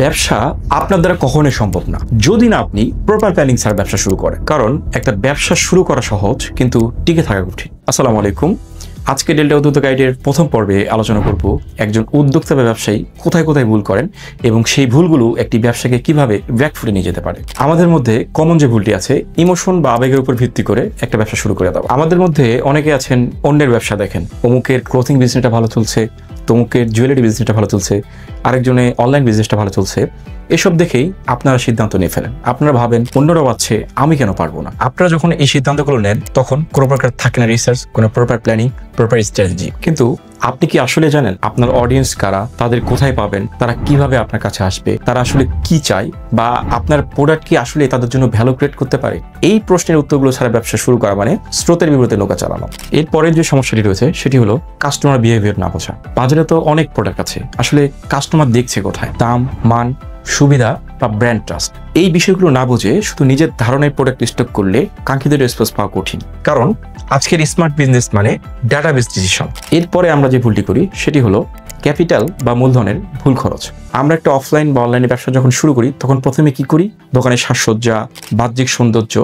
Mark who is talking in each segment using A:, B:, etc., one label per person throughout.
A: ব্যবসা আপনার দ্বারা কখনোই সম্ভব না যদি না আপনি প্রপার প্ল্যানিং ছাড়া ব্যবসা শুরু করেন। কারণ একটা ব্যবসা শুরু করা সহজ, কিন্তু টিকে থাকা কঠিন। আসসালামু আলাইকুম। আজকে ডেল্টা উদ্যোক্তা গাইডের প্রথম পর্বে আলোচনা করব একজন উদ্যোক্তা বা ব্যবসায়ী কোথায় কোথায় ভুল করেন এবং সেই ভুলগুলো একটি ব্যবসাকে কিভাবে ব্যাকফুটে নিয়ে যেতে পারে। আমাদের মধ্যে কমন যে ভুলটি আছে, ইমোশন বা আবেগের উপর ভিত্তি করে একটা ব্যবসা শুরু করে দেওয়া। আমাদের মধ্যে অনেকে আছেন অন্যের ব্যবসা দেখেন, অমুকের ক্লোথিং বিজনেসটা ভালো চলছে, তমুকের জুয়েলারি বিজনেসটা ভালো চলছে, আরেকজনে অনলাইন বিজনেসটা ভালো চলছে। এসব দেখেই আপনারা সিদ্ধান্ত নিয়ে ফেলেন। আপনারা ভাবেন অন্যরাও পাচ্ছে, আমি কেন পারবো না। আপনারা যখন এই সিদ্ধান্তগুলো নেন তখন কোনো প্রকার থাকে না রিসার্চ, কোনো প্রপার প্ল্যানিং, প্রপার স্ট্র্যাটেজি। কিন্তু আপনি কি আসলে জানেন আপনার অডিয়েন্স কারা, তাদের কোথায় পাবেন, তারা কিভাবে আপনার কাছে আসবে, তারা আসলে কি চায়, বা আপনার প্রোডাক্ট কি আসলে তাদের জন্য ভ্যালু ক্রিয়েট করতে পারে? এই প্রশ্নের উত্তরগুলো ছাড়া ব্যবসা শুরু করা মানে স্রোতের বিপরীতে নৌকা চালানো। এরপরের যে সমস্যাটি রয়েছে সেটি হলো কাস্টমার বিহেভিয়ার না বোঝা। বাজারে তো অনেক প্রোডাক্ট আছে, আসলে কাস্টমার দেখছে কোথায়? দাম, মান, সুবিধা বা ব্র্যান্ড ট্রাস্ট। এই বিষয়গুলো না বুঝে শুধু নিজের ধারণায় প্রোডাক্ট স্টক করলে কাঙ্ক্ষিত রেসপন্স পাওয়া কঠিন। কারণ আজকের স্মার্ট বিজনেস মানে ডাটা বেস ডিসিশন। এরপরে আমরা যে ভুলটি করি সেটি হলো ক্যাপিটাল বা মূলধনের ভুল খরচ। আমরা একটা অফলাইন বা অনলাইনে ব্যবসা যখন শুরু করি তখন প্রথমে কি করি? দোকানের সাজসজ্জা, বাহ্যিক সৌন্দর্য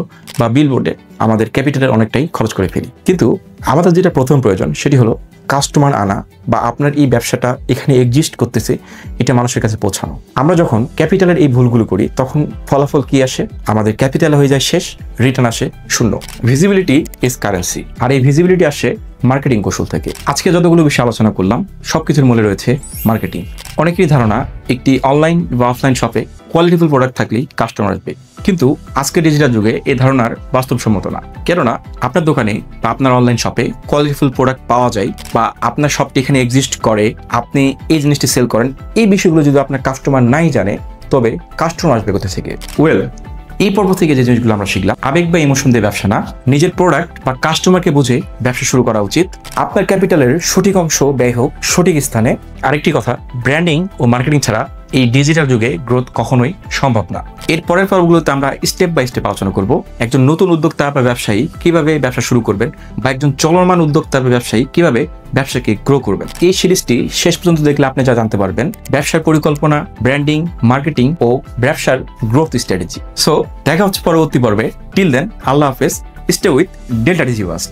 A: বা বিলবোর্ডে আমাদের ক্যাপিটালের অনেকটাই খরচ করে ফেলি। কিন্তু আমাদের যেটা প্রথম প্রয়োজন সেটি হলো কাস্টমার আনা, বা আপনার এই ব্যবসাটা এখানে এক্সিস্ট করতেছে এটা মানুষের কাছে পৌঁছানো। আমরা যখন ক্যাপিটালের এই ভুলগুলো করি তখন ফলাফল কি আসে? আমাদের ক্যাপিটাল হয়ে যায় শেষ, রিটার্ন আসে শূন্য। ভিজিবিলিটি ইজ কারেন্সি, আর এই ভিজিবিলিটি আসে মার্কেটিং কৌশল থেকে। আজকে যতগুলো বিষয় আলোচনা করলাম সবকিছুর মূলে রয়েছে মার্কেটিং। অনেকেরই ধারণা একটি অনলাইন বা অফলাইন শপে কোয়ালিটিফুল প্রোডাক্ট থাকলেই কাস্টমার আসবে, কিন্তু আজকের ডিজিটাল যুগে এই ধারণার বাস্তবসম্মত না। কেননা আপনার দোকানে বা আপনার অনলাইন শপে কোয়ালিটিফুল প্রোডাক্ট পাওয়া যায়, বা আপনার শপটি এখানে এক্সিস্ট করে, আপনি এই জিনিসটি সেল করেন, এই বিষয়গুলো যদি আপনার কাস্টমার নাই জানে তবে কাস্টমার আসবে কোথা থেকে? এই পর্ব থেকে যে জিনিসগুলো আমরা শিখলাম, আবেগ বা ইমোশন দিয়ে ব্যবসা না, নিজের প্রোডাক্ট বা কাস্টমারকে বুঝে ব্যবসা শুরু করা উচিত। আপনার ক্যাপিটালের সঠিক অংশ ব্যয় হোক সঠিক স্থানে। আরেকটি কথা, ব্র্যান্ডিং ও মার্কেটিং ছাড়া এই ডিজিটাল যুগে গ্রোথ কখনোই সম্ভব না। এর পরের পর্বগুলোতে আমরা স্টেপ বাই স্টেপ আলোচনা করব একজন নতুন উদ্যোক্তা বা ব্যবসায়ী কিভাবে ব্যবসা শুরু করবেন, বা একজন চলমান উদ্যোক্তা বা ব্যবসায়ী কিভাবে ব্যবসাকে গ্রো করবেন। এই সিরিজটি শেষ পর্যন্ত দেখলে আপনি যা জানতে পারবেন ব্যবসার পরিকল্পনা, ব্র্যান্ডিং, মার্কেটিং ও ব্যবসার গ্রোথ স্ট্র্যাটেজি। সো দেখা হচ্ছে পরবর্তী পর্বে। টিল দেন, আল্লাহ হাফেজ। স্টে উইথ ডেল্টা ডিজি ওয়াস্ট।